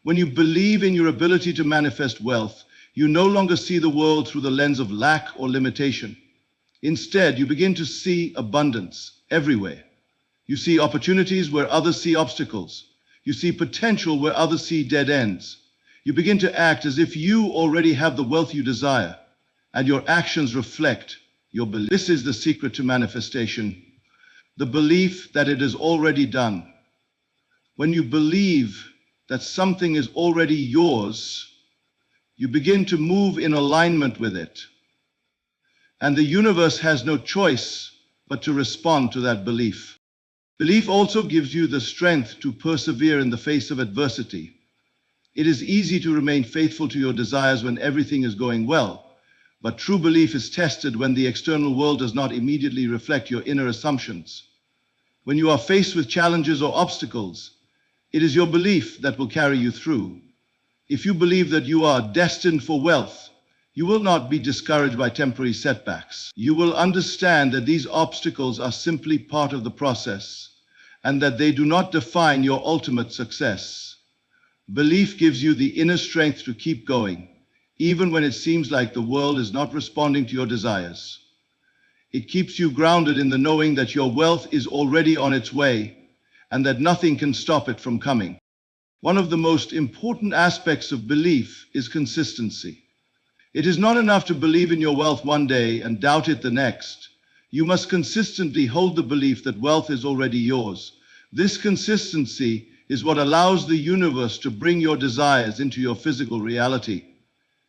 When you believe in your ability to manifest wealth, you no longer see the world through the lens of lack or limitation. Instead, you begin to see abundance everywhere. You see opportunities where others see obstacles. You see potential where others see dead ends. You begin to act as if you already have the wealth you desire, and your actions reflect your belief. This is the secret to manifestation, the belief that it is already done. When you believe that something is already yours, you begin to move in alignment with it. And the universe has no choice but to respond to that belief. Belief also gives you the strength to persevere in the face of adversity. It is easy to remain faithful to your desires when everything is going well, but true belief is tested when the external world does not immediately reflect your inner assumptions. When you are faced with challenges or obstacles, it is your belief that will carry you through. If you believe that you are destined for wealth, you will not be discouraged by temporary setbacks. You will understand that these obstacles are simply part of the process, and that they do not define your ultimate success. Belief gives you the inner strength to keep going, even when it seems like the world is not responding to your desires. It keeps you grounded in the knowing that your wealth is already on its way, and that nothing can stop it from coming. One of the most important aspects of belief is consistency. It is not enough to believe in your wealth one day and doubt it the next. You must consistently hold the belief that wealth is already yours. This consistency is what allows the universe to bring your desires into your physical reality.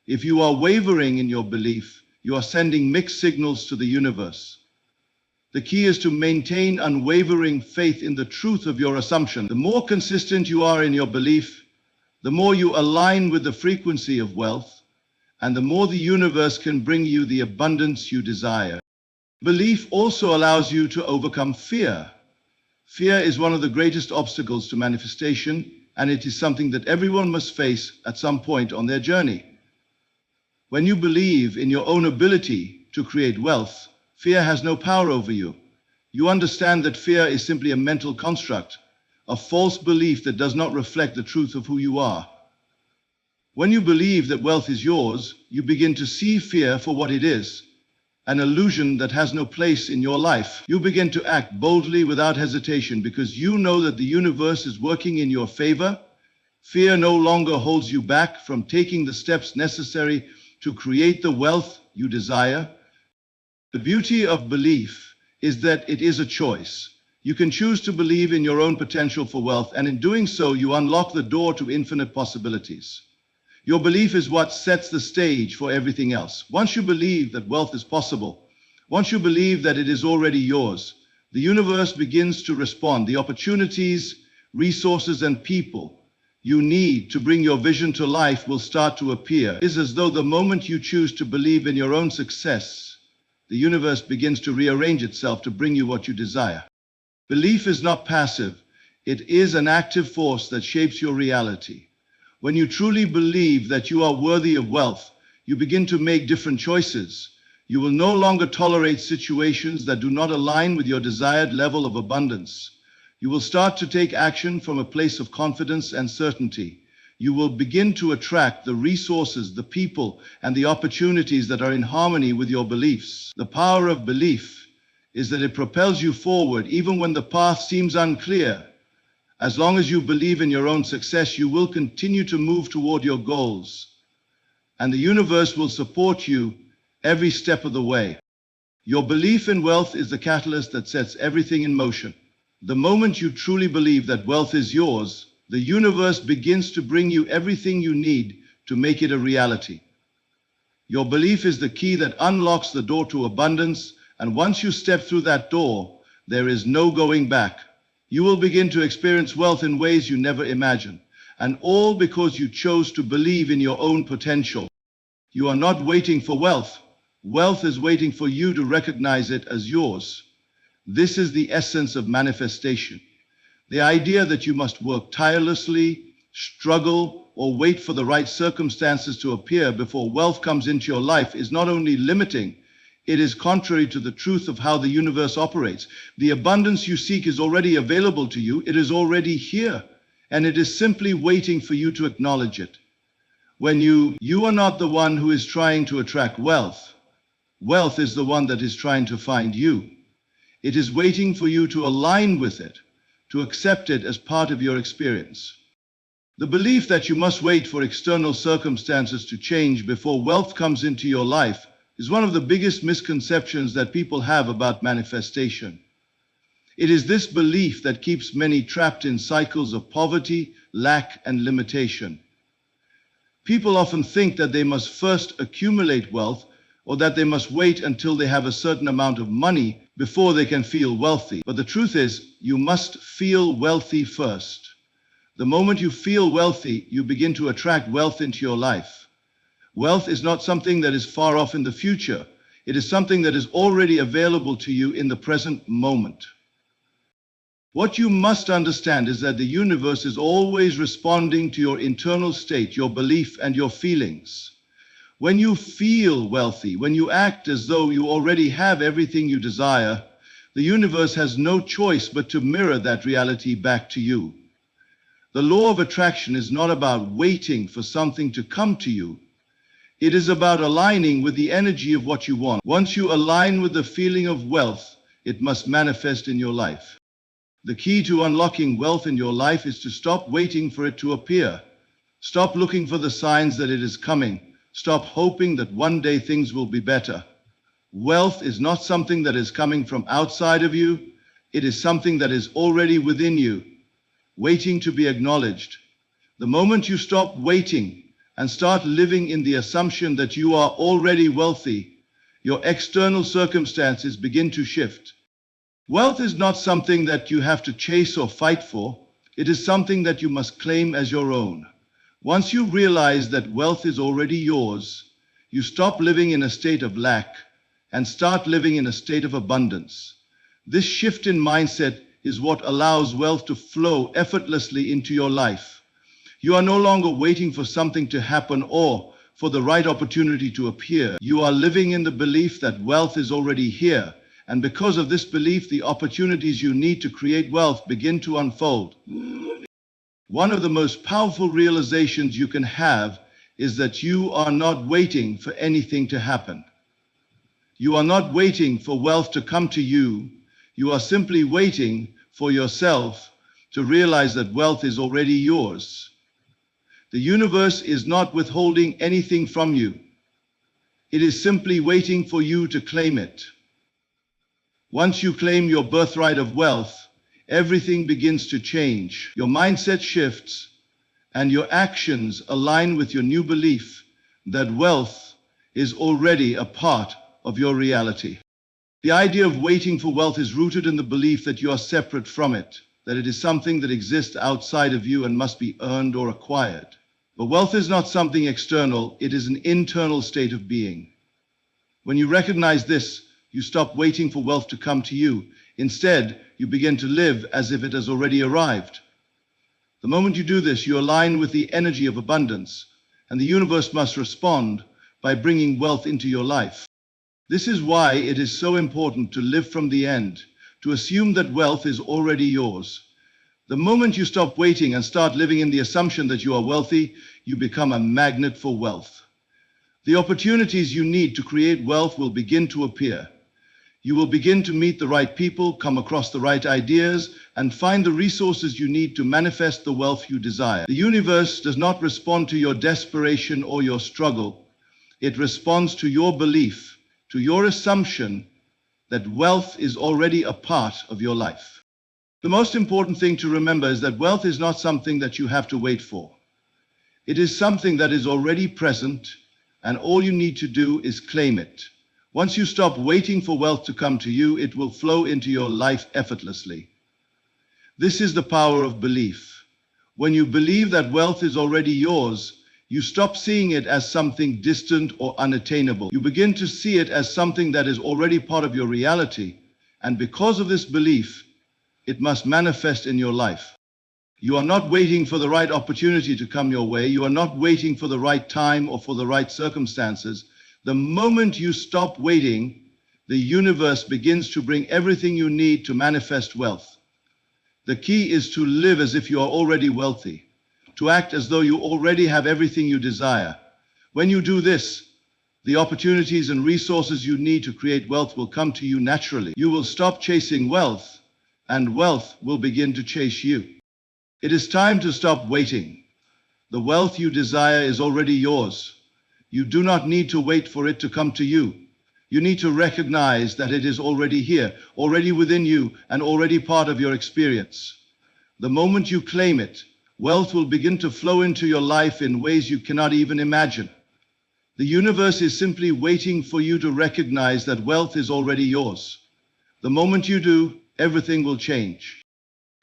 If you are wavering in your belief, you are sending mixed signals to the universe. The key is to maintain unwavering faith in the truth of your assumption. The more consistent you are in your belief, the more you align with the frequency of wealth, and the more the universe can bring you the abundance you desire. Belief also allows you to overcome fear. Fear is one of the greatest obstacles to manifestation, and it is something that everyone must face at some point on their journey. When you believe in your own ability to create wealth, fear has no power over you. You understand that fear is simply a mental construct, a false belief that does not reflect the truth of who you are. When you believe that wealth is yours, you begin to see fear for what it is, an illusion that has no place in your life. You begin to act boldly without hesitation because you know that the universe is working in your favor. Fear no longer holds you back from taking the steps necessary to create the wealth you desire. The beauty of belief is that it is a choice. You can choose to believe in your own potential for wealth, and in doing so, you unlock the door to infinite possibilities. Your belief is what sets the stage for everything else. Once you believe that wealth is possible, once you believe that it is already yours, the universe begins to respond. The opportunities, resources, and people you need to bring your vision to life will start to appear. It is as though the moment you choose to believe in your own success, the universe begins to rearrange itself to bring you what you desire. Belief is not passive. It is an active force that shapes your reality. When you truly believe that you are worthy of wealth, you begin to make different choices. You will no longer tolerate situations that do not align with your desired level of abundance. You will start to take action from a place of confidence and certainty. You will begin to attract the resources, the people, and the opportunities that are in harmony with your beliefs. The power of belief is that it propels you forward even when the path seems unclear. As long as you believe in your own success, you will continue to move toward your goals, and the universe will support you every step of the way. Your belief in wealth is the catalyst that sets everything in motion. The moment you truly believe that wealth is yours, the universe begins to bring you everything you need to make it a reality. Your belief is the key that unlocks the door to abundance, and once you step through that door, there is no going back. You will begin to experience wealth in ways you never imagined, and all because you chose to believe in your own potential. You are not waiting for wealth. Wealth is waiting for you to recognize it as yours. This is the essence of manifestation. The idea that you must work tirelessly, struggle, or wait for the right circumstances to appear before wealth comes into your life is not only limiting, it is contrary to the truth of how the universe operates. The abundance you seek is already available to you. It is already here, and it is simply waiting for you to acknowledge it. When you are not the one who is trying to attract wealth. Wealth is the one that is trying to find you. It is waiting for you to align with it, to accept it as part of your experience. The belief that you must wait for external circumstances to change before wealth comes into your life is one of the biggest misconceptions that people have about manifestation. It is this belief that keeps many trapped in cycles of poverty, lack, and limitation. People often think that they must first accumulate wealth, or that they must wait until they have a certain amount of money before they can feel wealthy. But the truth is, you must feel wealthy first. The moment you feel wealthy, you begin to attract wealth into your life. Wealth is not something that is far off in the future. It is something that is already available to you in the present moment. What you must understand is that the universe is always responding to your internal state, your belief, and your feelings. When you feel wealthy, when you act as though you already have everything you desire, the universe has no choice but to mirror that reality back to you. The law of attraction is not about waiting for something to come to you. It is about aligning with the energy of what you want. Once you align with the feeling of wealth, it must manifest in your life. The key to unlocking wealth in your life is to stop waiting for it to appear. Stop looking for the signs that it is coming. Stop hoping that one day things will be better. Wealth is not something that is coming from outside of you. It is something that is already within you, waiting to be acknowledged. The moment you stop waiting and start living in the assumption that you are already wealthy, your external circumstances begin to shift. Wealth is not something that you have to chase or fight for. It is something that you must claim as your own. Once you realize that wealth is already yours, you stop living in a state of lack and start living in a state of abundance. This shift in mindset is what allows wealth to flow effortlessly into your life. You are no longer waiting for something to happen or for the right opportunity to appear. You are living in the belief that wealth is already here, and because of this belief, the opportunities you need to create wealth begin to unfold. One of the most powerful realizations you can have is that you are not waiting for anything to happen. You are not waiting for wealth to come to you. You are simply waiting for yourself to realize that wealth is already yours. The universe is not withholding anything from you. It is simply waiting for you to claim it. Once you claim your birthright of wealth, everything begins to change. Your mindset shifts, and your actions align with your new belief that wealth is already a part of your reality. The idea of waiting for wealth is rooted in the belief that you are separate from it. that it is something that exists outside of you and must be earned or acquired. But wealth is not something external, it is an internal state of being. When you recognize this, you stop waiting for wealth to come to you. Instead, you begin to live as if it has already arrived. The moment you do this, you align with the energy of abundance, and the universe must respond by bringing wealth into your life. This is why it is so important to live from the end, to assume that wealth is already yours. The moment you stop waiting and start living in the assumption that you are wealthy, you become a magnet for wealth. The opportunities you need to create wealth will begin to appear. You will begin to meet the right people, come across the right ideas, and find the resources you need to manifest the wealth you desire. The universe does not respond to your desperation or your struggle. It responds to your belief, to your assumption that wealth is already a part of your life. The most important thing to remember is that wealth is not something that you have to wait for. It is something that is already present, and all you need to do is claim it. Once you stop waiting for wealth to come to you, it will flow into your life effortlessly. This is the power of belief. When you believe that wealth is already yours, you stop seeing it as something distant or unattainable. You begin to see it as something that is already part of your reality, and because of this belief, it must manifest in your life. You are not waiting for the right opportunity to come your way. You are not waiting for the right time or for the right circumstances. The moment you stop waiting, the universe begins to bring everything you need to manifest wealth. The key is to live as if you are already wealthy, to act as though you already have everything you desire. When you do this, the opportunities and resources you need to create wealth will come to you naturally. You will stop chasing wealth, and wealth will begin to chase you. It is time to stop waiting. The wealth you desire is already yours. You do not need to wait for it to come to you. You need to recognize that it is already here, already within you, and already part of your experience. The moment you claim it, wealth will begin to flow into your life in ways you cannot even imagine. The universe is simply waiting for you to recognize that wealth is already yours. The moment you do, everything will change.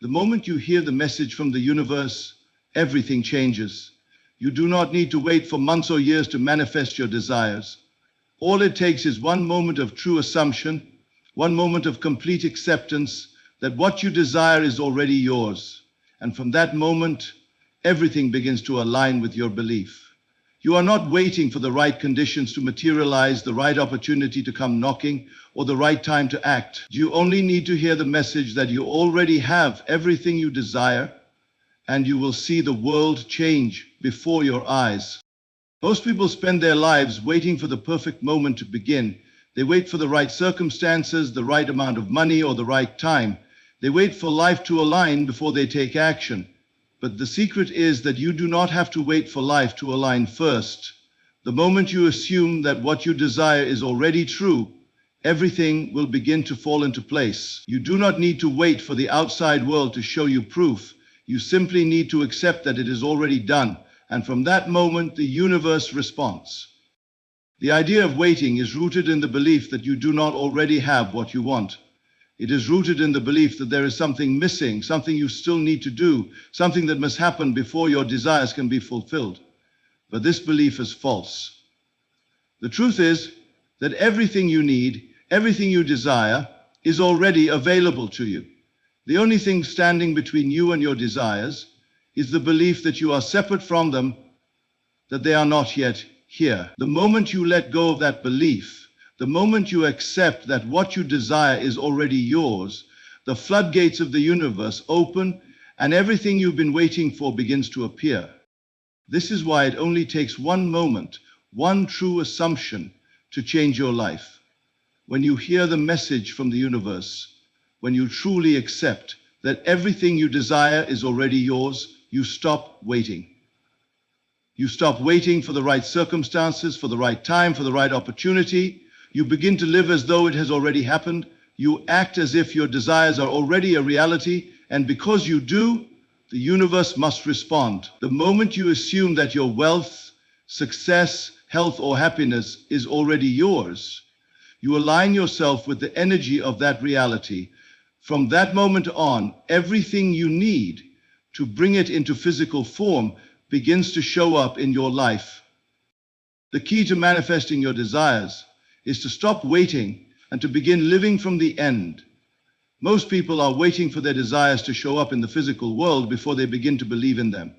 The moment you hear the message from the universe, everything changes. You do not need to wait for months or years to manifest your desires. All it takes is one moment of true assumption, one moment of complete acceptance that what you desire is already yours. And from that moment, everything begins to align with your belief. You are not waiting for the right conditions to materialize, the right opportunity to come knocking, or the right time to act. You only need to hear the message that you already have everything you desire, and you will see the world change before your eyes. Most people spend their lives waiting for the perfect moment to begin. They wait for the right circumstances, the right amount of money, or the right time. They wait for life to align before they take action. But the secret is that you do not have to wait for life to align first. The moment you assume that what you desire is already true, everything will begin to fall into place. You do not need to wait for the outside world to show you proof. You simply need to accept that it is already done, and from that moment, the universe responds. The idea of waiting is rooted in the belief that you do not already have what you want. It is rooted in the belief that there is something missing, something you still need to do, something that must happen before your desires can be fulfilled. But this belief is false. The truth is that everything you need, everything you desire, is already available to you. The only thing standing between you and your desires is the belief that you are separate from them, that they are not yet here. The moment you let go of that belief, the moment you accept that what you desire is already yours, the floodgates of the universe open and everything you've been waiting for begins to appear. This is why it only takes one moment, one true assumption to change your life. When you hear the message from the universe, when you truly accept that everything you desire is already yours, you stop waiting. You stop waiting for the right circumstances, for the right time, for the right opportunity. You begin to live as though it has already happened. You act as if your desires are already a reality, and because you do, the universe must respond. The moment you assume that your wealth, success, health, or happiness is already yours, you align yourself with the energy of that reality. From that moment on, everything you need to bring it into physical form begins to show up in your life. The key to manifesting your desires is to stop waiting and to begin living from the end. Most people are waiting for their desires to show up in the physical world before they begin to believe in them.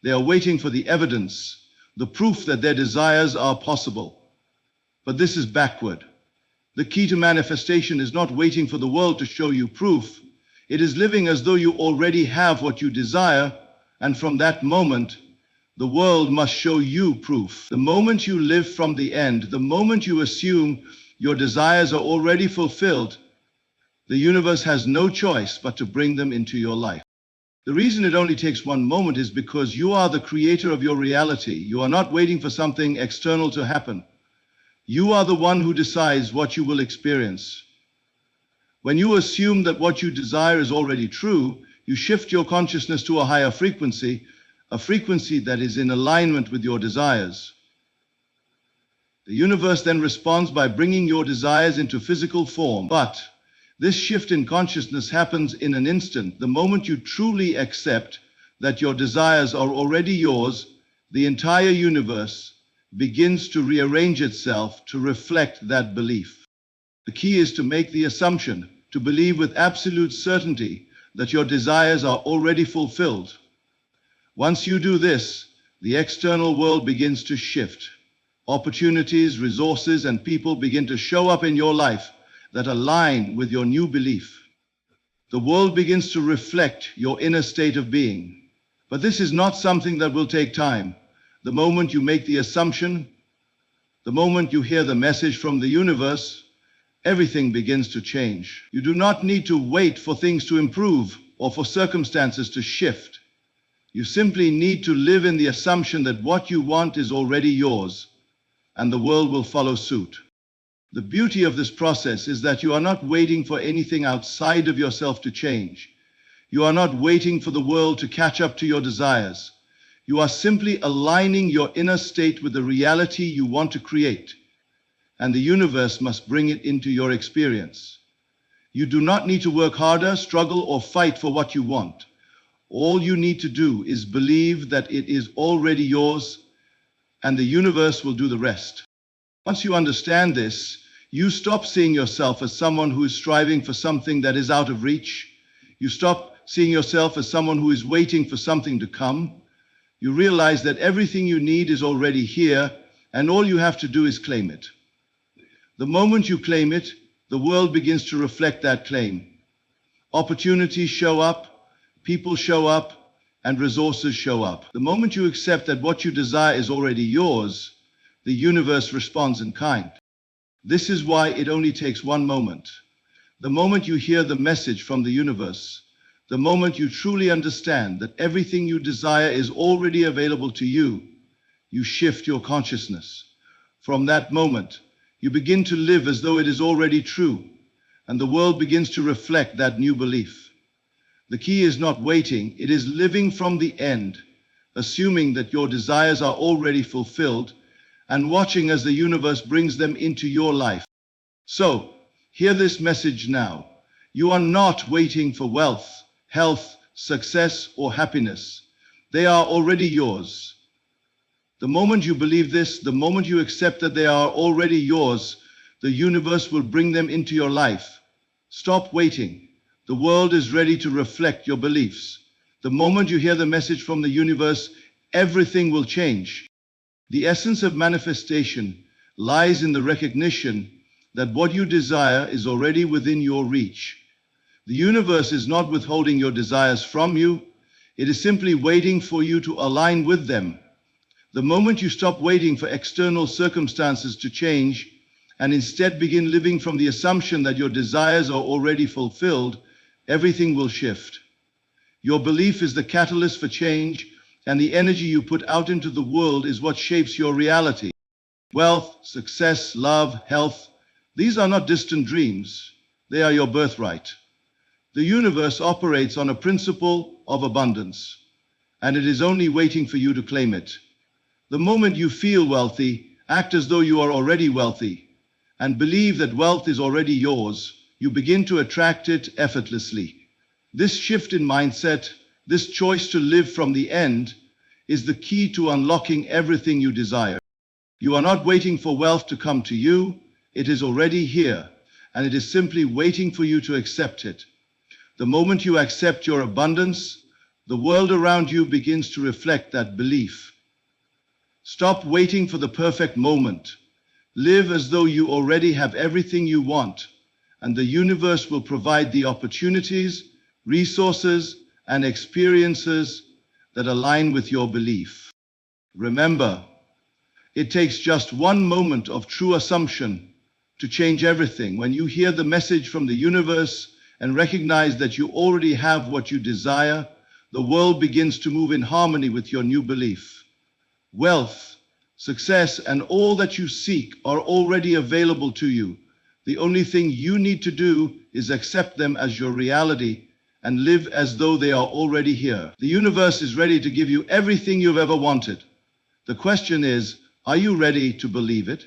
They are waiting for the evidence, the proof that their desires are possible. But this is backward. The key to manifestation is not waiting for the world to show you proof. It is living as though you already have what you desire, and from that moment, the world must show you proof. The moment you live from the end, the moment you assume your desires are already fulfilled, the universe has no choice but to bring them into your life. The reason it only takes one moment is because you are the creator of your reality. You are not waiting for something external to happen. You are the one who decides what you will experience. When you assume that what you desire is already true, you shift your consciousness to a higher frequency, a frequency that is in alignment with your desires. The universe then responds by bringing your desires into physical form. But this shift in consciousness happens in an instant. The moment you truly accept that your desires are already yours, the entire universe begins to rearrange itself to reflect that belief. The key is to make the assumption, to believe with absolute certainty that your desires are already fulfilled. Once you do this, the external world begins to shift. Opportunities, resources, and people begin to show up in your life that align with your new belief. The world begins to reflect your inner state of being. But this is not something that will take time. The moment you make the assumption, the moment you hear the message from the universe, everything begins to change. You do not need to wait for things to improve or for circumstances to shift. You simply need to live in the assumption that what you want is already yours, and the world will follow suit. The beauty of this process is that you are not waiting for anything outside of yourself to change. You are not waiting for the world to catch up to your desires. You are simply aligning your inner state with the reality you want to create, and the universe must bring it into your experience. You do not need to work harder, struggle, or fight for what you want. All you need to do is believe that it is already yours, and the universe will do the rest. Once you understand this, you stop seeing yourself as someone who is striving for something that is out of reach. You stop seeing yourself as someone who is waiting for something to come. You realize that everything you need is already here, and all you have to do is claim it. The moment you claim it, the world begins to reflect that claim. Opportunities show up, people show up, and resources show up. The moment you accept that what you desire is already yours, the universe responds in kind. This is why it only takes one moment. The moment you hear the message from the universe, the moment you truly understand that everything you desire is already available to you, you shift your consciousness. From that moment, you begin to live as though it is already true, and the world begins to reflect that new belief. The key is not waiting, it is living from the end, assuming that your desires are already fulfilled, and watching as the universe brings them into your life. So, hear this message now. You are not waiting for wealth, health, success, or happiness. They are already yours. The moment you believe this, the moment you accept that they are already yours, the universe will bring them into your life. Stop waiting. The world is ready to reflect your beliefs. The moment you hear the message from the universe, everything will change. The essence of manifestation lies in the recognition that what you desire is already within your reach. The universe is not withholding your desires from you. It is simply waiting for you to align with them. The moment you stop waiting for external circumstances to change and instead begin living from the assumption that your desires are already fulfilled, everything will shift. Your belief is the catalyst for change, and the energy you put out into the world is what shapes your reality. Wealth, success, love, health, these are not distant dreams. They are your birthright. The universe operates on a principle of abundance, and it is only waiting for you to claim it. The moment you feel wealthy, act as though you are already wealthy, and believe that wealth is already yours. you begin to attract it effortlessly. This shift in mindset, this choice to live from the end, is the key to unlocking everything you desire. You are not waiting for wealth to come to you. It is already here, and it is simply waiting for you to accept it. The moment you accept your abundance, the world around you begins to reflect that belief. Stop waiting for the perfect moment. Live as though you already have everything you want, and the universe will provide the opportunities, resources, and experiences that align with your belief. Remember, it takes just one moment of true assumption to change everything. When you hear the message from the universe and recognize that you already have what you desire, the world begins to move in harmony with your new belief. Wealth, success, and all that you seek are already available to you. The only thing you need to do is accept them as your reality and live as though they are already here. The universe is ready to give you everything you've ever wanted. The question is, are you ready to believe it?